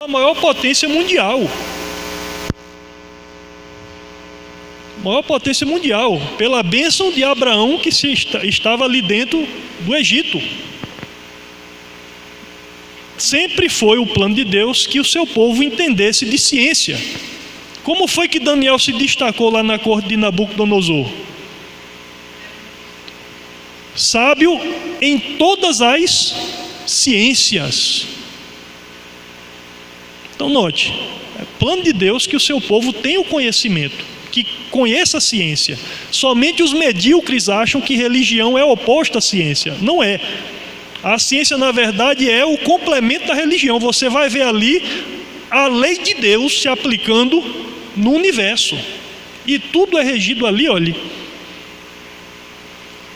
a maior potência mundial. Maior potência mundial, pela bênção de Abraão que estava ali dentro do Egito. Sempre foi o plano de Deus que o seu povo entendesse de ciência. Como foi que Daniel se destacou lá na corte de Nabucodonosor? Sábio em todas as ciências. Então note, é plano de Deus que o seu povo tenha o conhecimento, que conheça a ciência. Somente os medíocres acham que religião é oposta à ciência. Não é. A ciência, na verdade, é o complemento da religião. Você vai ver ali a lei de Deus se aplicando no universo. E tudo é regido ali, olha.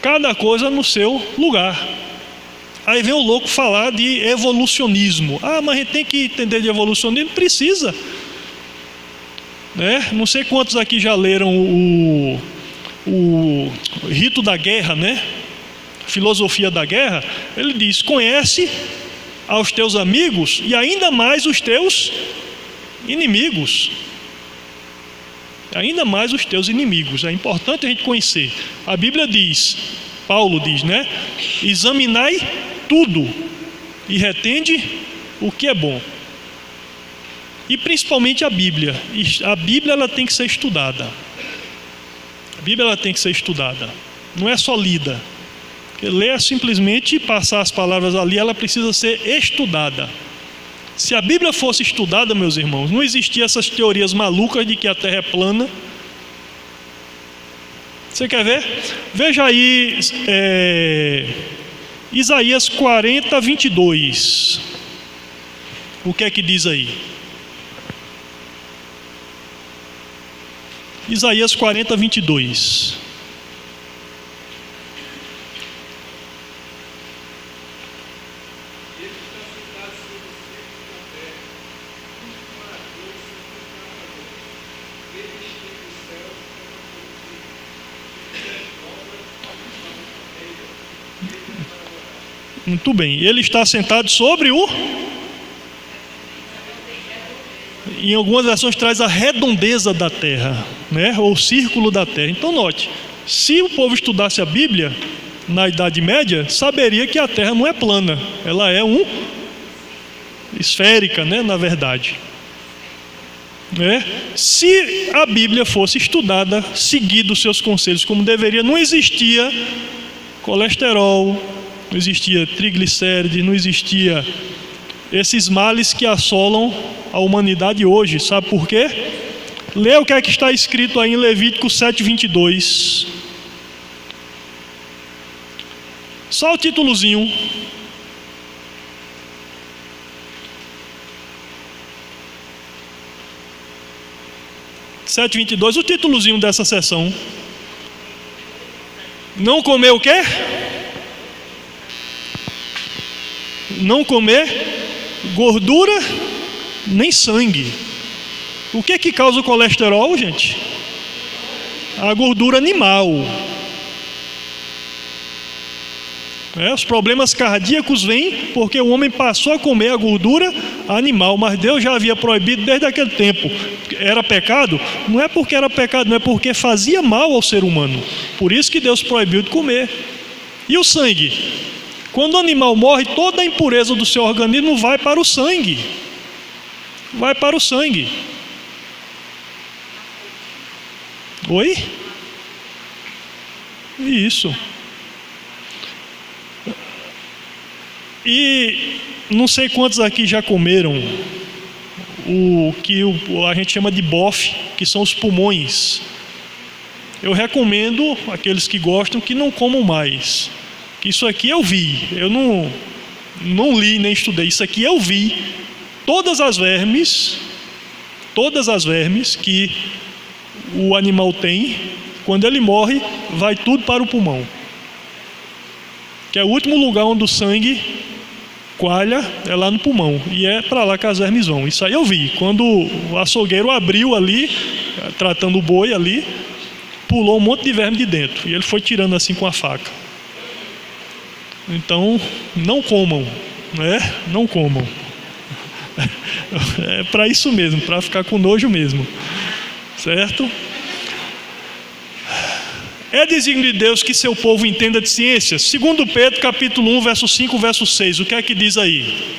Cada coisa no seu lugar. Aí vem o louco falar de evolucionismo. Ah, mas a gente tem que entender de evolucionismo? Precisa. Né? Não sei quantos aqui já leram o Rito da Guerra, né? Filosofia da Guerra. Ele diz: conhece aos teus amigos e ainda mais os teus inimigos. Ainda mais os teus inimigos. É importante a gente conhecer. A Bíblia diz, Paulo diz, né? Examinai tudo e retende o que é bom. E principalmente a Bíblia. A Bíblia, ela tem que ser estudada. A Bíblia, ela tem que ser estudada. Não é só lida. Porque ler é simplesmente passar as palavras ali. Ela precisa ser estudada. Se a Bíblia fosse estudada, meus irmãos, não existia essas teorias malucas de que a Terra é plana. Você quer ver? Veja aí Isaías 40, 22. O que é que diz aí? Isaías 40, 22. Muito bem, ele está sentado sobre o... Em algumas versões traz a redondeza da terra, né? Ou o círculo da terra. Então note, se o povo estudasse a Bíblia na Idade Média, saberia que a terra não é plana, ela é esférica, né? Na verdade, né? Se a Bíblia fosse estudada, seguindo os seus conselhos como deveria, não existia colesterol, não existia triglicérides, não existia esses males que assolam a humanidade hoje. Sabe por quê? Lê o que é que está escrito aí em Levítico 7, 22. Só o títulozinho. Sete, 22, o títulozinho dessa sessão. Não comer o quê? Não comer gordura nem sangue. O que é que causa o colesterol, gente? A gordura animal. Os problemas cardíacos vêm porque o homem passou a comer a gordura animal, mas Deus já havia proibido desde aquele tempo. Era pecado? Não é porque era pecado, não é porque fazia mal ao ser humano. Por isso que Deus proibiu de comer. E o sangue? Quando o animal morre, toda a impureza do seu organismo vai para o sangue. Vai para o sangue. Oi? Isso. E não sei quantos aqui já comeram o que a gente chama de bofe, que são os pulmões. Eu recomendo aqueles que gostam que não comam mais. Que isso aqui eu vi, eu não li nem estudei, isso aqui eu vi. Todas as vermes que o animal tem, quando ele morre, vai tudo para o pulmão, que é o último lugar onde o sangue coalha, é lá no pulmão, e é para lá que as vermes vão. Isso aí eu vi, quando o açougueiro abriu ali, tratando o boi ali, pulou um monte de verme de dentro, e ele foi tirando assim com a faca. Então, não comam, né? Não comam. É para isso mesmo, para ficar com nojo mesmo. Certo? É desígnio de Deus que seu povo entenda de ciências. 2 Pedro, capítulo 1, verso 5, verso 6. O que é que diz aí?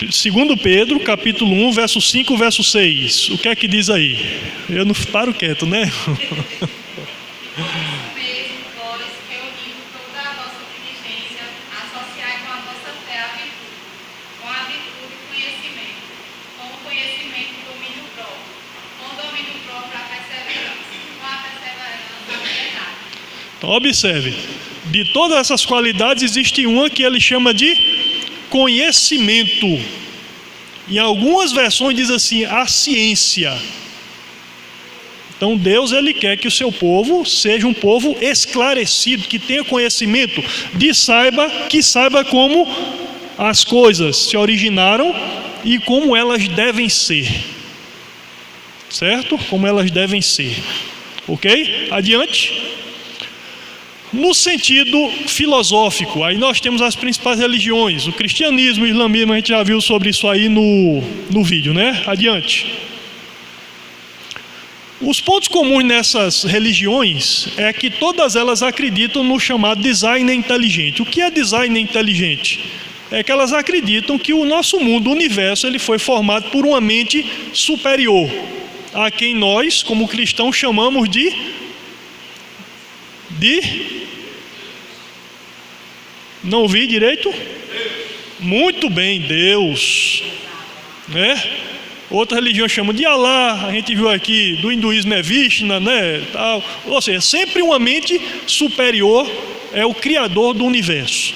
2 Pedro, capítulo 1, verso 5, verso 6. O que é que diz aí? Eu não paro quieto, né? Então, observe, de todas essas qualidades existe uma que ele chama de conhecimento. Em algumas versões diz assim, a ciência. Então Deus, ele quer que o seu povo seja um povo esclarecido, que tenha conhecimento, que saiba como as coisas se originaram e como elas devem ser. Certo? Como elas devem ser. Ok? Adiante. No sentido filosófico, aí nós temos as principais religiões, o cristianismo, o islamismo, a gente já viu sobre isso aí no vídeo, né? Adiante. Os pontos comuns nessas religiões é que todas elas acreditam no chamado design inteligente. O que é design inteligente? É que elas acreditam que o nosso mundo, o universo, ele foi formado por uma mente superior, a quem nós, como cristãos, chamamos de não ouvi direito? Muito bem, Deus, né? Outra religião chama de Alá, a gente viu aqui, do hinduísmo é Vishnu, né? Tal. Ou seja, sempre uma mente superior é o criador do universo,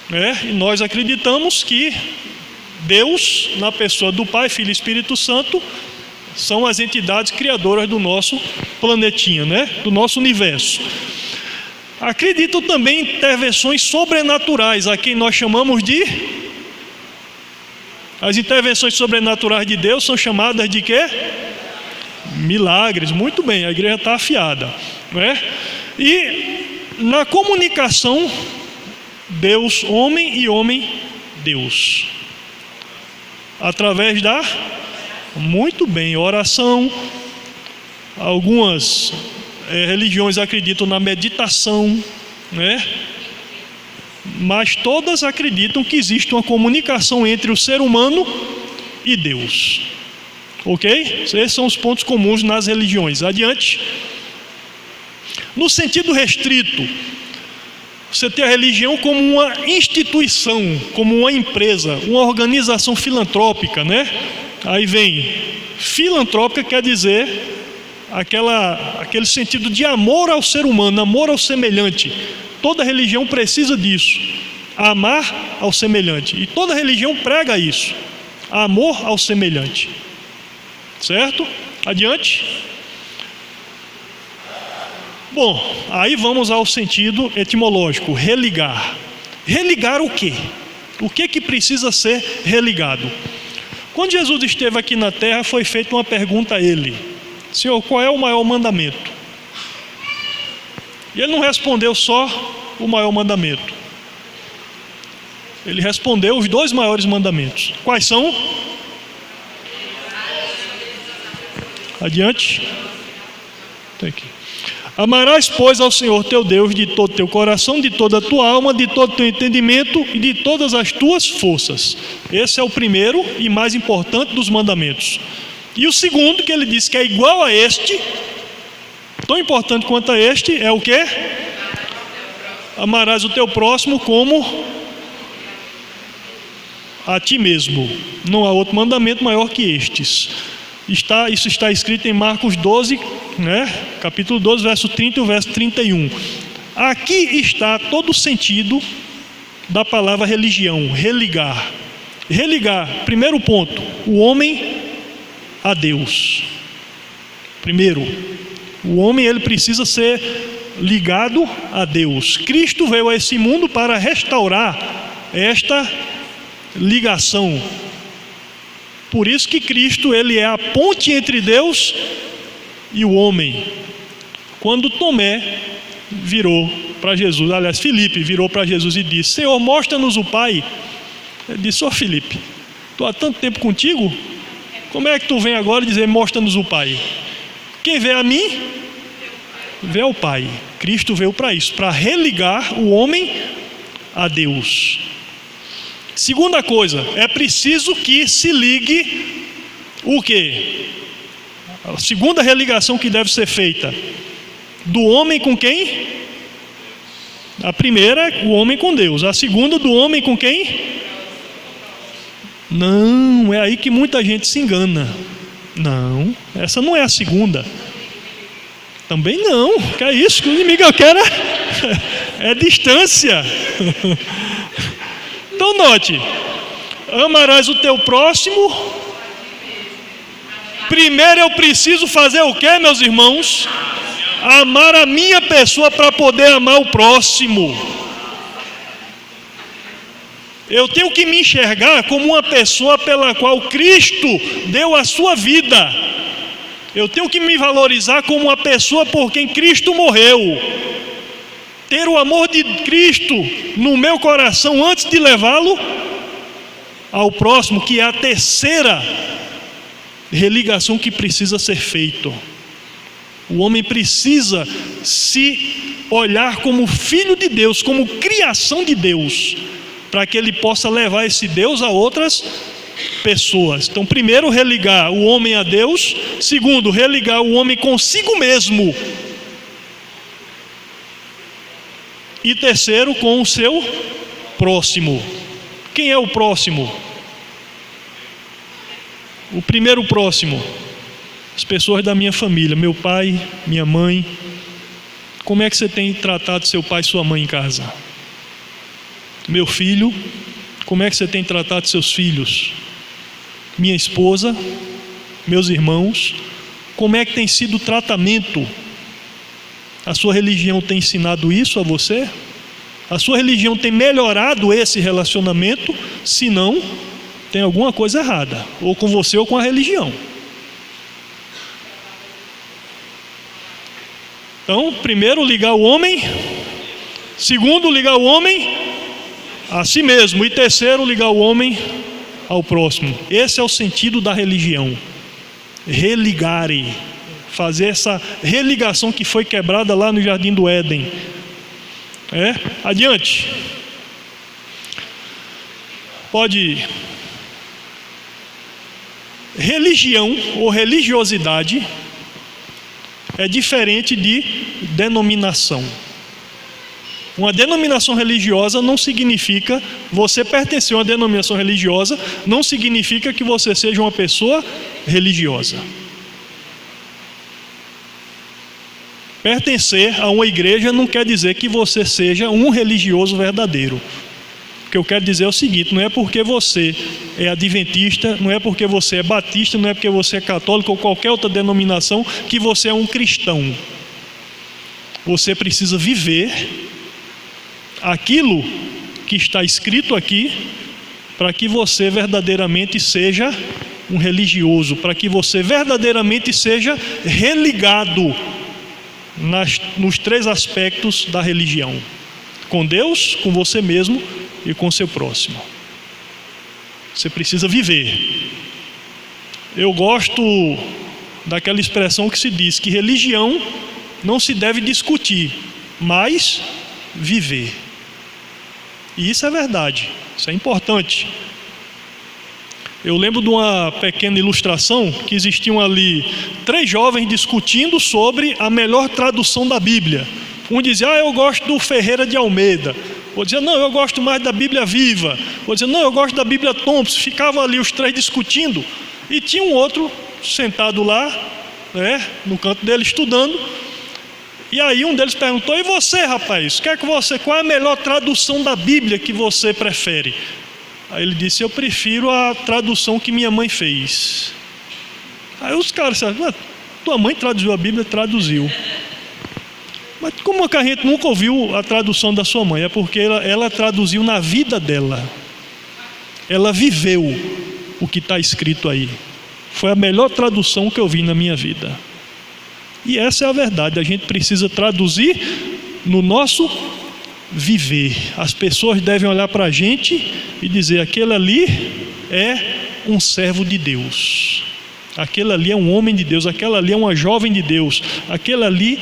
né? E nós acreditamos que Deus, na pessoa do Pai, Filho e Espírito Santo, são as entidades criadoras do nosso planetinha, né? Do nosso universo. Acreditam também em intervenções sobrenaturais, a quem nós chamamos de... As intervenções sobrenaturais de Deus são chamadas de quê? Milagres. Muito bem, a igreja está afiada, não é? E na comunicação, Deus homem e homem Deus. Através da... Muito bem, oração. Algumas religiões acreditam na meditação, né? Mas todas acreditam que existe uma comunicação entre o ser humano e Deus. Ok? Esses são os pontos comuns nas religiões. Adiante. No sentido restrito, você tem a religião como uma instituição, como uma empresa, uma organização filantrópica, né? Aí vem, filantrópica quer dizer aquele sentido de amor ao ser humano, amor ao semelhante. Toda religião precisa disso, amar ao semelhante. E toda religião prega isso, amor ao semelhante. Certo? Adiante. Bom, aí vamos ao sentido etimológico, religar. Religar o quê? O que precisa ser religado? Quando Jesus esteve aqui na terra, foi feita uma pergunta a ele: Senhor, qual é o maior mandamento? E ele não respondeu só o maior mandamento. Ele respondeu os 2 maiores mandamentos. Quais são? Adiante. Tem aqui. Amarás, pois, ao Senhor teu Deus de todo teu coração, de toda a tua alma, de todo o teu entendimento e de todas as tuas forças. Esse é o primeiro e mais importante dos mandamentos. E o segundo, que ele diz que é igual a este, tão importante quanto a este, é o quê? Amarás o teu próximo como a ti mesmo. Não há outro mandamento maior que estes. Isso está escrito em Marcos 12, né? Capítulo 12, verso 30 e o verso 31. Aqui está todo o sentido da palavra religião, religar. Religar, primeiro ponto, o homem a Deus. Primeiro, o homem ele precisa ser ligado a Deus. Cristo veio a esse mundo para restaurar esta ligação. Por isso que Cristo ele é a ponte entre Deus e o homem. Quando Tomé virou para Jesus, aliás, Filipe virou para Jesus e disse: Senhor, mostra-nos o Pai. Ele disse: ô Filipe, estou há tanto tempo contigo, como é que tu vem agora dizer mostra-nos o Pai? Quem vê a mim, vê ao Pai. Cristo veio para isso, para religar o homem a Deus. Segunda coisa, é preciso que se ligue o quê? A segunda religação que deve ser feita: do homem com quem? A primeira é o homem com Deus. A segunda, do homem com quem? Não, é aí que muita gente se engana. Não, essa não é a segunda. Também não, que é isso que o inimigo quer é distância. Então note: amarás o teu próximo. Primeiro eu preciso fazer o que, meus irmãos? Amar a minha pessoa para poder amar o próximo. Eu tenho que me enxergar como uma pessoa pela qual Cristo deu a sua vida. Eu tenho que me valorizar como uma pessoa por quem Cristo morreu. Ter o amor de Cristo no meu coração antes de levá-lo ao próximo, que é a terceira religação que precisa ser feita. O homem precisa se olhar como filho de Deus, como criação de Deus, para que ele possa levar esse Deus a outras pessoas. Então, primeiro, religar o homem a Deus. Segundo, religar o homem consigo mesmo. E terceiro, com o seu próximo. Quem é o próximo? O primeiro próximo: as pessoas da minha família, meu pai, minha mãe. Como é que você tem tratado seu pai e sua mãe em casa? Meu filho, como é que você tem tratado seus filhos? Minha esposa, meus irmãos, como é que tem sido o tratamento? A sua religião tem ensinado isso a você? A sua religião tem melhorado esse relacionamento? Se não, tem alguma coisa errada, ou com você ou com a religião. Então, primeiro, ligar o homem. Segundo, ligar o homem a si mesmo. E terceiro, ligar o homem ao próximo. Esse é o sentido da religião: religare, fazer essa religação que foi quebrada lá no Jardim do Éden. Adiante. Pode ir. Religião ou religiosidade é diferente de denominação. Uma denominação religiosa não significa você pertencer a uma denominação religiosa, não significa que você seja uma pessoa religiosa. Pertencer a uma igreja não quer dizer que você seja um religioso verdadeiro. O que eu quero dizer é o seguinte: não é porque você é adventista, não é porque você é batista, não é porque você é católico ou qualquer outra denominação que você é um cristão. Você precisa viver aquilo que está escrito aqui para que você verdadeiramente seja um religioso, para que você verdadeiramente seja religado nos três aspectos da religião: com Deus, com você mesmo e com seu próximo. Você precisa viver. Eu gosto daquela expressão que se diz que religião não se deve discutir, mas viver. E isso é verdade, isso é importante. Eu lembro de uma pequena ilustração que existiam ali 3 jovens discutindo sobre a melhor tradução da Bíblia. Um dizia: eu gosto do Ferreira de Almeida. Outro dizia: não, eu gosto mais da Bíblia Viva. Outro dizia: não, eu gosto da Bíblia Thompson. Ficavam ali os 3 discutindo. E tinha um outro sentado lá, no canto dele, estudando. E aí um deles perguntou: e você, rapaz, qual é a melhor tradução da Bíblia que você prefere? Aí ele disse: eu prefiro a tradução que minha mãe fez. Aí os caras disseram: tua mãe traduziu a Bíblia? Traduziu. Mas como é que a gente nunca ouviu a tradução da sua mãe? É porque ela traduziu na vida dela. Ela viveu o que está escrito aí. Foi a melhor tradução que eu vi na minha vida. E essa é a verdade. A gente precisa traduzir no nosso viver. As pessoas devem olhar para a gente e dizer: aquele ali é um servo de Deus, aquele ali é um homem de Deus, aquela ali é uma jovem de Deus, aquele ali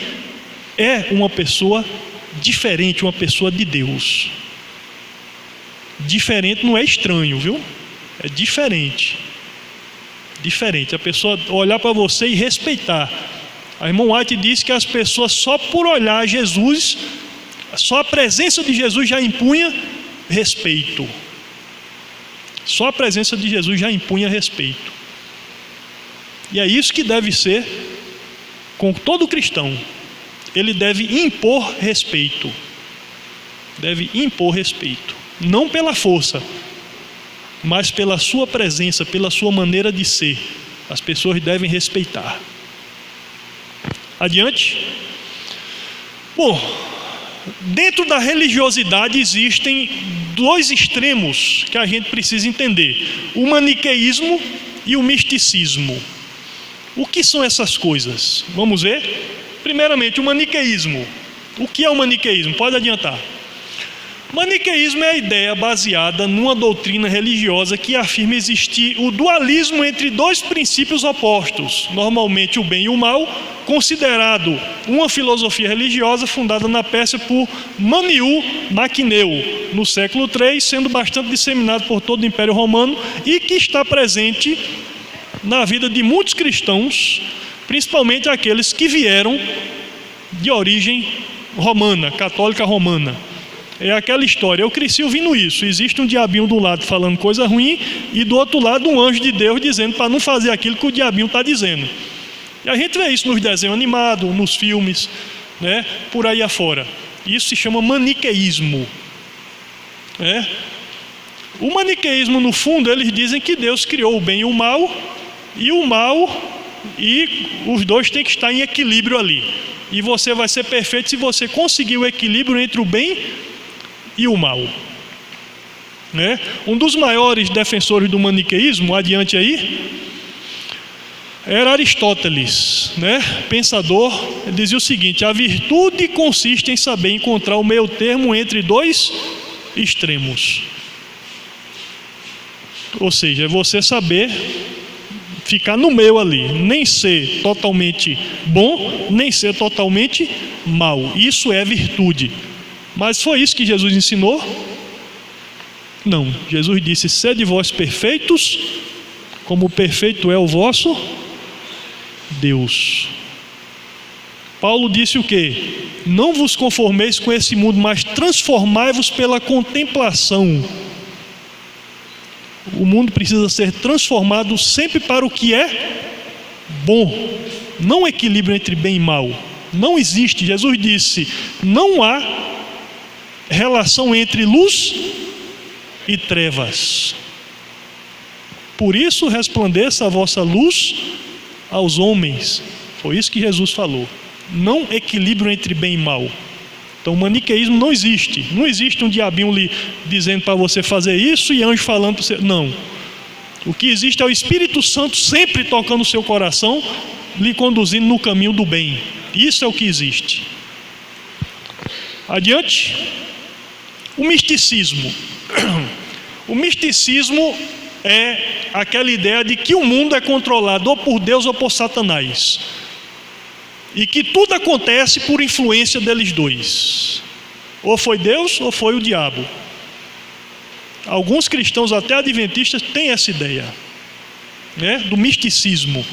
é uma pessoa diferente, uma pessoa de Deus. Diferente não é estranho, viu? É diferente. Diferente. A pessoa olhar para você e respeitar. A irmã White disse que as pessoas, só por olhar Jesus, só a presença de Jesus já impunha respeito. Só a presença de Jesus já impunha respeito. E é isso que deve ser com todo cristão. Ele deve impor respeito. Deve impor respeito. Não pela força, mas pela sua presença, pela sua maneira de ser. As pessoas devem respeitar. Adiante. Bom, dentro da religiosidade existem dois extremos que a gente precisa entender: o maniqueísmo e o misticismo. O que são essas coisas? Vamos ver? Primeiramente, o maniqueísmo. O que é o maniqueísmo? Pode adiantar. Maniqueísmo é a ideia baseada numa doutrina religiosa que afirma existir o dualismo entre dois princípios opostos, normalmente o bem e o mal, considerado uma filosofia religiosa fundada na Pérsia por Maniu Maquineu, no século III, sendo bastante disseminado por todo o Império Romano e que está presente na vida de muitos cristãos, principalmente aqueles que vieram de origem romana, católica romana. É aquela história: eu cresci ouvindo isso, existe um diabinho do lado falando coisa ruim e do outro lado um anjo de Deus dizendo para não fazer aquilo que o diabinho está dizendo. E a gente vê isso nos desenhos animados, nos filmes, né, por aí afora. Isso se chama maniqueísmo. O maniqueísmo, no fundo, eles dizem que Deus criou o bem e o mal, e os dois têm que estar em equilíbrio ali. E você vai ser perfeito se você conseguir o equilíbrio entre o bem e o mal. Um dos maiores defensores do maniqueísmo, adiante aí, era Aristóteles, pensador. Ele dizia o seguinte: a virtude consiste em saber encontrar o meio termo entre dois extremos. Ou seja, é você saber ficar no meio ali, nem ser totalmente bom, nem ser totalmente mal. Isso é virtude. Mas foi isso que Jesus ensinou? Não. Jesus disse: sede vós perfeitos, como perfeito é o vosso Deus. Paulo disse o quê? Não vos conformeis com esse mundo, mas transformai-vos pela contemplação. O mundo precisa ser transformado sempre para o que é bom. Não equilíbrio entre bem e mal. Não existe. Jesus disse: não há relação entre luz e trevas. Por isso resplandeça a vossa luz aos homens. Foi isso que Jesus falou. Não equilíbrio entre bem e mal. Então o maniqueísmo não existe. Não existe um diabinho lhe dizendo para você fazer isso e anjo falando para você. Não. O que existe é o Espírito Santo sempre tocando o seu coração, lhe conduzindo no caminho do bem. Isso é o que existe. Adiante. O misticismo. O misticismo é aquela ideia de que o mundo é controlado ou por Deus ou por Satanás, e que tudo acontece por influência deles dois. Ou foi Deus ou foi o diabo. Alguns cristãos, até adventistas, têm essa ideia, do misticismo.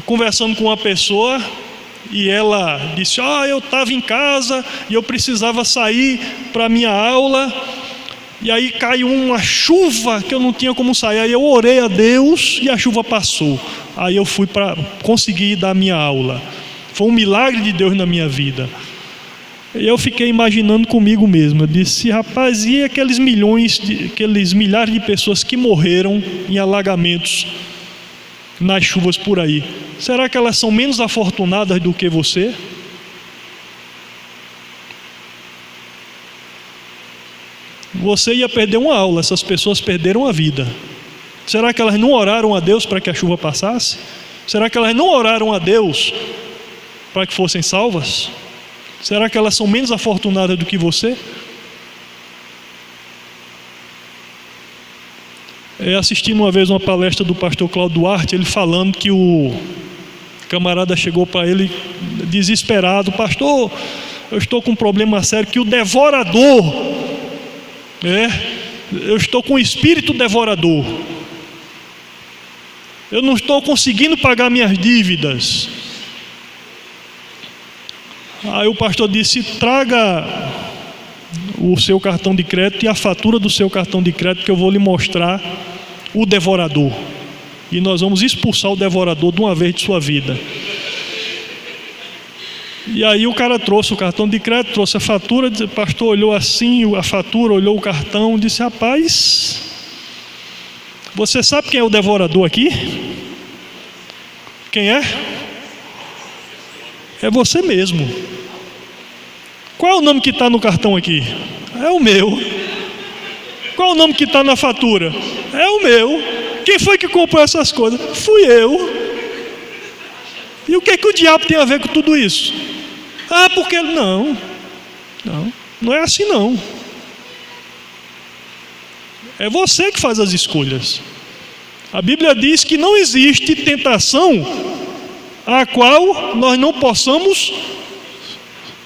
Conversando com uma pessoa, e ela disse: eu estava em casa e eu precisava sair para a minha aula, e aí caiu uma chuva que eu não tinha como sair. Aí eu orei a Deus e a chuva passou. Aí eu fui para conseguir dar a minha aula. Foi um milagre de Deus na minha vida. E eu fiquei imaginando comigo mesmo. Eu disse: rapaz, e aqueles milhares de pessoas que morreram em alagamentos nas chuvas por aí? Será que elas são menos afortunadas do que você? Você ia perder uma aula, essas pessoas perderam a vida. Será que elas não oraram a Deus para que a chuva passasse? Será que elas não oraram a Deus para que fossem salvas? Será que elas são menos afortunadas do que você? Assistindo uma vez uma palestra do pastor Cláudio Duarte, ele falando que o camarada chegou para ele desesperado: pastor, eu estou com um problema sério, que o devorador, eu estou com um espírito devorador, eu não estou conseguindo pagar minhas dívidas. Aí o pastor disse: traga o seu cartão de crédito e a fatura do seu cartão de crédito, que eu vou lhe mostrar o devorador, e nós vamos expulsar o devorador de uma vez de sua vida. E aí o cara trouxe o cartão de crédito, trouxe a fatura. O pastor olhou assim a fatura, olhou o cartão, disse: rapaz, você sabe quem é o devorador aqui? Quem é? É você mesmo. Qual é o nome que está no cartão aqui? É o meu. Qual é o nome que está na fatura? É o meu. Quem foi que comprou essas coisas? Fui eu. E o que é que o diabo tem a ver com tudo isso? Ah, porque... Não é assim não. É você que faz as escolhas. A Bíblia diz que não existe tentação a qual nós não possamos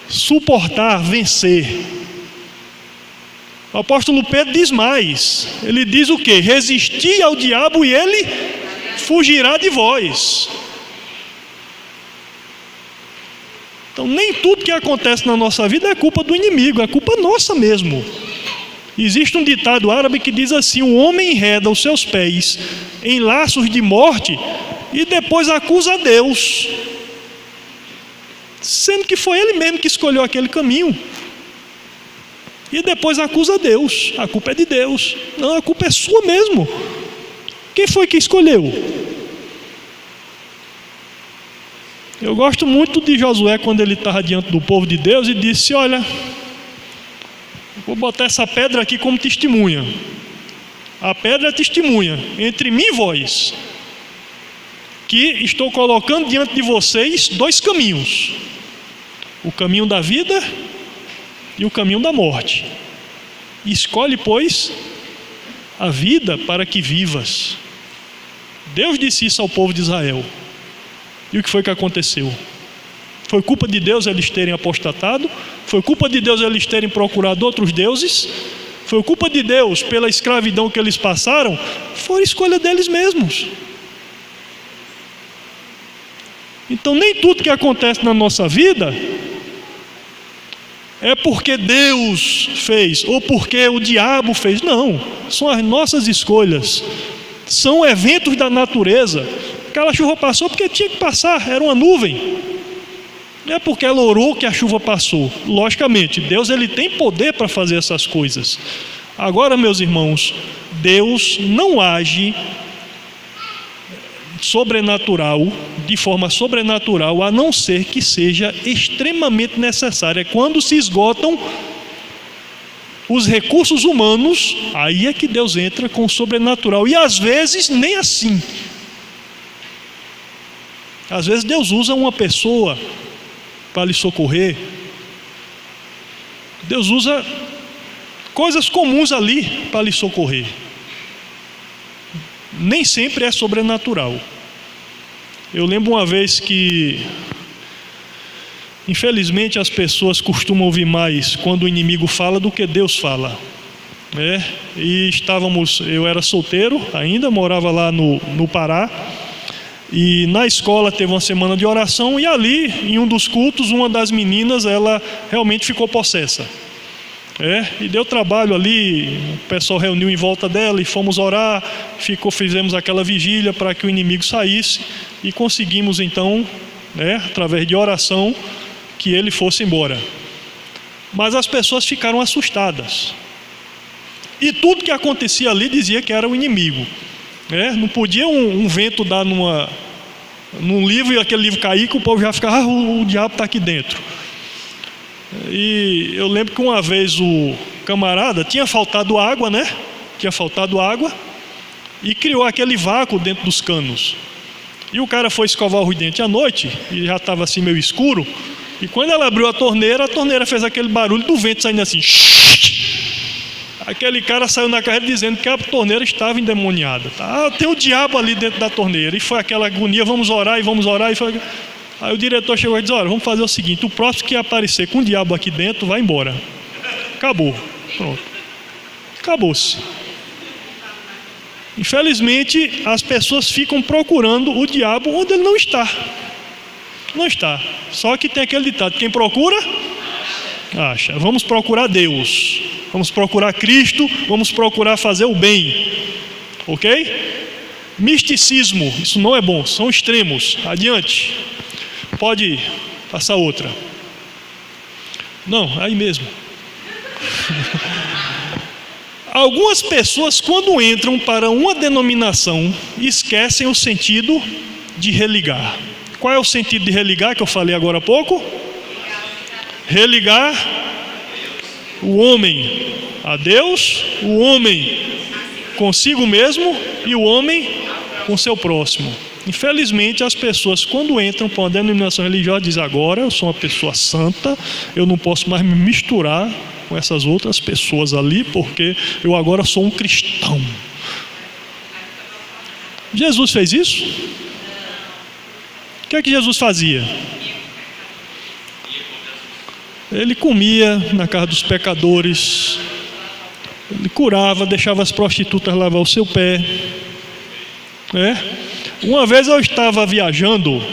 suportar, vencer. O apóstolo Pedro diz mais. Ele diz o quê? Resisti ao diabo e ele fugirá de vós. Então nem tudo que acontece na nossa vida é culpa do inimigo, é culpa nossa mesmo. Existe um ditado árabe que diz assim: o homem enreda os seus pés em laços de morte e depois acusa a Deus, sendo que foi ele mesmo que escolheu aquele caminho. E depois acusa a Deus: a culpa é de Deus. Não, a culpa é sua mesmo. Quem foi que escolheu? Eu gosto muito de Josué, quando ele estava diante do povo de Deus e disse: olha, vou botar essa pedra aqui como testemunha. A pedra é testemunha entre mim e vós, que estou colocando diante de vocês dois caminhos: o caminho da vida e o caminho da morte. Escolhe, pois, a vida para que vivas. Deus disse isso ao povo de Israel. E o que foi que aconteceu? Foi culpa de Deus eles terem apostatado? Foi culpa de Deus eles terem procurado outros deuses? Foi culpa de Deus pela escravidão que eles passaram? Foi escolha deles mesmos. Então nem tudo que acontece na nossa vida é porque Deus fez ou porque o diabo fez. Não, são as nossas escolhas. São eventos da natureza. Aquela chuva passou porque tinha que passar, era uma nuvem. Não é porque ela orou que a chuva passou. Logicamente, Deus ele tem poder para fazer essas coisas. Agora, meus irmãos, Deus não age sobrenatural, de forma sobrenatural, a não ser que seja extremamente necessária. Quando se esgotam os recursos humanos, aí é que Deus entra com o sobrenatural. E às vezes nem assim. Às vezes Deus usa uma pessoa para lhe socorrer. Deus usa coisas comuns ali para lhe socorrer. Nem sempre é sobrenatural. Eu lembro uma vez que, infelizmente, as pessoas costumam ouvir mais quando o inimigo fala do que Deus fala. E eu era solteiro ainda, morava lá no Pará. E na escola teve uma semana de oração, e ali, em um dos cultos, uma das meninas, ela realmente ficou possessa. E deu trabalho ali, o pessoal reuniu em volta dela e fomos orar, fizemos aquela vigília para que o inimigo saísse, e conseguimos então, através de oração, que ele fosse embora. Mas as pessoas ficaram assustadas, e tudo que acontecia ali dizia que era o inimigo. Não podia um vento dar num livro e aquele livro cair, que o povo já ficava: o diabo está aqui dentro. E eu lembro que uma vez o camarada tinha faltado água, e criou aquele vácuo dentro dos canos. E o cara foi escovar os dentes à noite, e já estava assim meio escuro, E quando ela abriu a torneira fez aquele barulho do vento saindo assim. Aquele cara saiu na carreira dizendo que a torneira estava endemoniada. Tá? Tem o diabo ali dentro da torneira. E foi aquela agonia, vamos orar. E foi... Aí o diretor chegou e disse: olha, vamos fazer o seguinte, o próximo que aparecer com o diabo aqui dentro, vai embora. Acabou. Pronto. Acabou-se. Infelizmente, as pessoas ficam procurando o diabo onde ele não está. Não está. Só que tem aquele ditado: quem procura, acha. Vamos procurar Deus. Vamos procurar Cristo. Vamos procurar fazer o bem. Ok? Misticismo. Isso não é bom. São extremos. Adiante. Pode passar outra. Não, aí mesmo. Algumas pessoas, quando entram para uma denominação, esquecem o sentido de religar. Qual é o sentido de religar que eu falei agora há pouco? Religar o homem a Deus, o homem consigo mesmo e o homem com seu próximo. Infelizmente, as pessoas, quando entram para uma denominação religiosa, dizem: agora eu sou uma pessoa santa, eu não posso mais me misturar com essas outras pessoas ali, porque eu agora sou um cristão. Jesus fez isso? O que é que Jesus fazia? Ele comia na casa dos pecadores, ele curava, deixava as prostitutas lavar o seu pé. Uma vez eu estava viajando,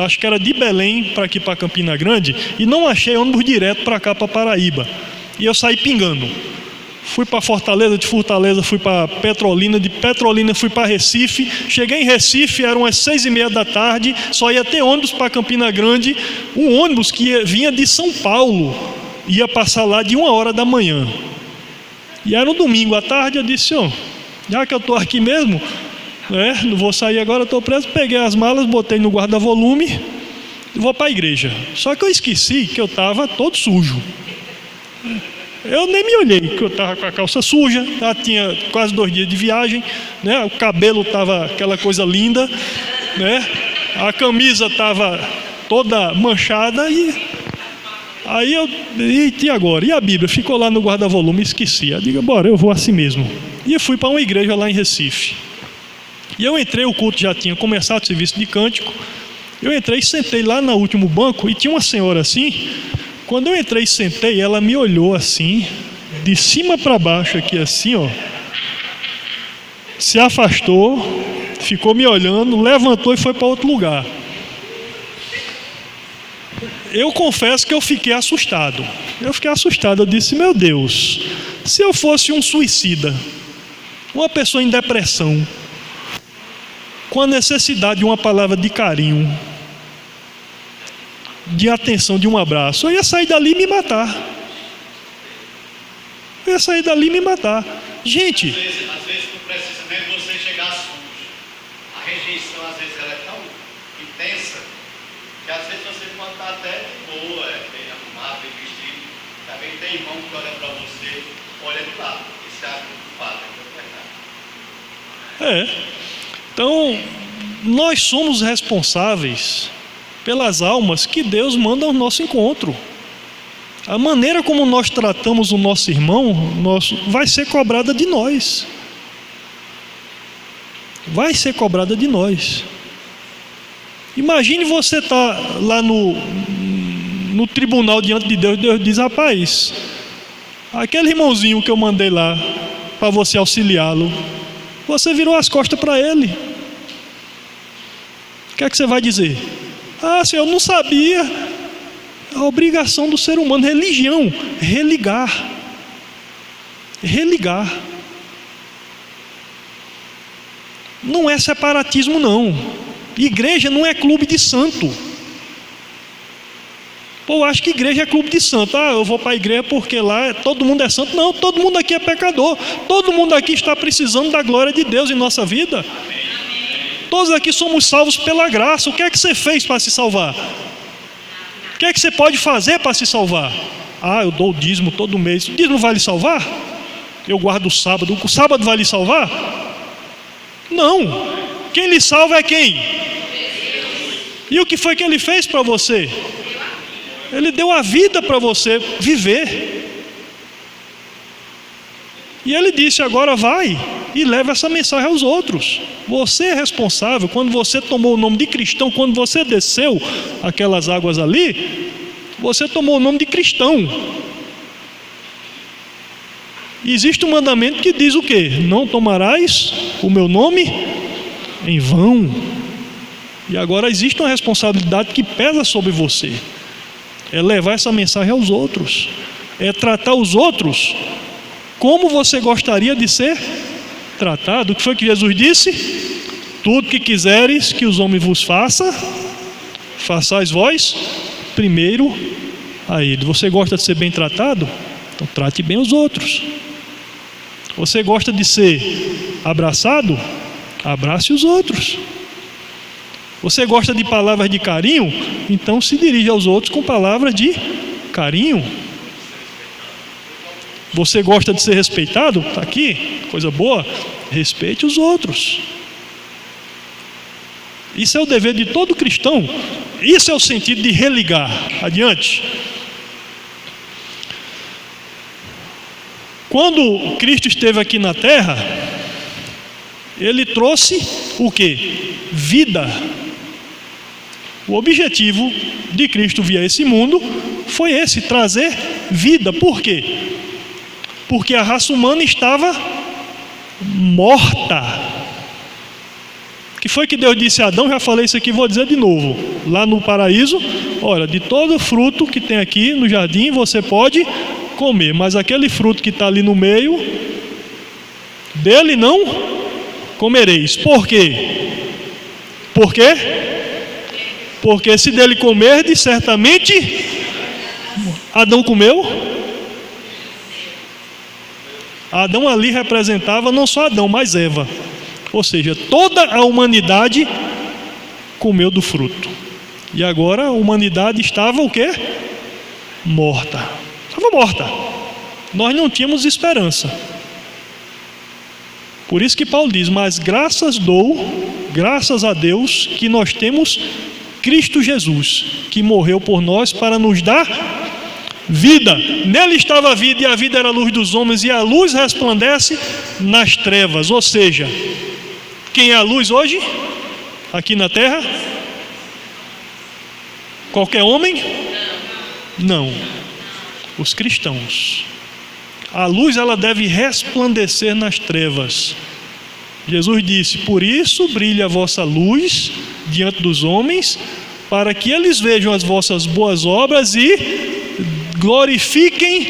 acho que era de Belém para aqui para Campina Grande, e não achei ônibus direto para cá, para Paraíba. E eu saí pingando. Fui para Fortaleza, de Fortaleza fui para Petrolina, de Petrolina fui para Recife. Cheguei em Recife, eram as 6:30 da tarde, só ia ter ônibus para Campina Grande. Um ônibus que vinha de São Paulo, ia passar lá de 1h da manhã. E era um domingo à tarde, eu disse: já que eu estou aqui mesmo, não vou sair agora, estou preso. Peguei as malas, botei no guarda-volume e vou para a igreja. Só que eu esqueci que eu estava todo sujo. Eu nem me olhei, que eu estava com a calça suja, já tinha quase 2 dias de viagem, o cabelo estava aquela coisa linda, a camisa estava toda manchada, e aí e agora? E a Bíblia? Ficou lá no guarda-volume, esqueci. Eu digo: bora, eu vou assim mesmo. E eu fui para uma igreja lá em Recife. E eu entrei, o culto já tinha começado, o serviço de cântico. Eu entrei, sentei lá no último banco, e tinha uma senhora assim. Quando eu entrei e sentei, ela me olhou assim, de cima para baixo aqui assim, se afastou, ficou me olhando, levantou e foi para outro lugar. Eu confesso que eu fiquei assustado. Eu disse: meu Deus, se eu fosse um suicida, uma pessoa em depressão, com a necessidade de uma palavra de carinho, de atenção, de um abraço, eu ia sair dali e me matar. Gente, às vezes não precisa mesmo você chegar sujo. A rejeição às vezes ela é tão intensa que às vezes você pode estar até de boa, bem arrumado, bem vestido. Também tem irmão que olha para você, olha de lado, e se acha culpado, é verdade. Então, nós somos responsáveis pelas almas que Deus manda ao nosso encontro. A maneira como nós tratamos o nosso irmão, vai ser cobrada de nós. Vai ser cobrada de nós. Imagine você estar lá no tribunal diante de Deus, Deus diz: rapaz, aquele irmãozinho que eu mandei lá para você auxiliá-lo, você virou as costas para ele. O que é que você vai dizer? Senhor, eu não sabia. A obrigação do ser humano, religião, religar. Não é separatismo, não. Igreja não é clube de santo. Eu acho que igreja é clube de santo. Eu vou para a igreja porque lá todo mundo é santo. Não, todo mundo aqui é pecador. Todo mundo aqui está precisando da glória de Deus em nossa vida. Todos aqui somos salvos pela graça. O que é que você fez para se salvar? O que é que você pode fazer para se salvar? Eu dou o dízimo todo mês. O dízimo vai lhe salvar? Eu guardo o sábado. O sábado vai lhe salvar? Não. Quem lhe salva é quem? E o que foi que ele fez para você? Ele deu a vida para você viver. E ele disse: agora vai e leva essa mensagem aos outros. Você é responsável. Quando você tomou o nome de cristão, quando você desceu aquelas águas ali, você tomou o nome de cristão. E existe um mandamento que diz o quê? Não tomarás o meu nome em vão. E agora existe uma responsabilidade que pesa sobre você. É levar essa mensagem aos outros. É tratar os outros como você gostaria de ser tratado. O que foi que Jesus disse? Tudo que quiseres que os homens vos façam, façais vós primeiro a ele. Você gosta de ser bem tratado? Então trate bem os outros. Você gosta de ser abraçado? Abrace os outros. Você gosta de palavras de carinho? Então se dirija aos outros com palavras de carinho. Você gosta de ser respeitado? Está aqui, coisa boa. Respeite os outros. Isso é o dever de todo cristão. Isso é o sentido de religar. Adiante. Quando Cristo esteve aqui na terra, ele trouxe o quê? Vida. O objetivo de Cristo vir a esse mundo foi esse, trazer vida. Por quê? Porque a raça humana estava morta. O que foi que Deus disse a Adão? Já falei isso aqui, vou dizer de novo. Lá no paraíso, olha, de todo fruto que tem aqui no jardim você pode comer, mas aquele fruto que está ali no meio, dele não comereis. Por quê? Por quê? Porque se dele comerdes, certamente Adão comeu. Adão ali representava não só Adão, mas Eva. Ou seja, toda a humanidade comeu do fruto. E agora a humanidade estava o quê? Morta. Estava morta. Nós não tínhamos esperança. Por isso que Paulo diz: mas graças a Deus, que nós temos Cristo Jesus, que morreu por nós para nos dar vida. Nele estava a vida, e a vida era a luz dos homens, e a luz resplandece nas trevas. Ou seja, quem é a luz hoje? Aqui na terra? Qualquer homem? Não. Os cristãos. A luz, ela deve resplandecer nas trevas. Jesus disse: por isso brilha a vossa luz diante dos homens, para que eles vejam as vossas boas obras e glorifiquem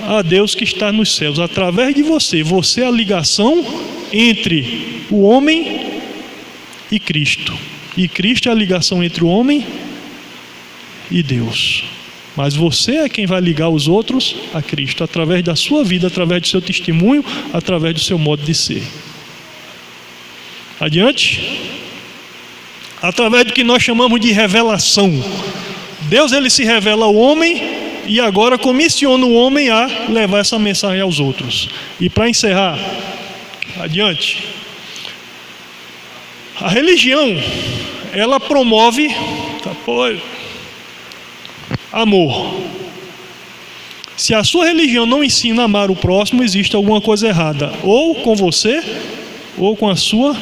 a Deus que está nos céus. Através de você. Você é a ligação entre o homem e Cristo. E Cristo é a ligação entre o homem e Deus. Mas você é quem vai ligar os outros a Cristo, através da sua vida, através do seu testemunho, através do seu modo de ser. Adiante. Através do que nós chamamos de revelação. Deus, ele se revela ao homem e agora comissiona o homem a levar essa mensagem aos outros. E para encerrar, adiante. A religião, ela promove amor. Se a sua religião não ensina a amar o próximo, existe alguma coisa errada, ou com você, ou com a sua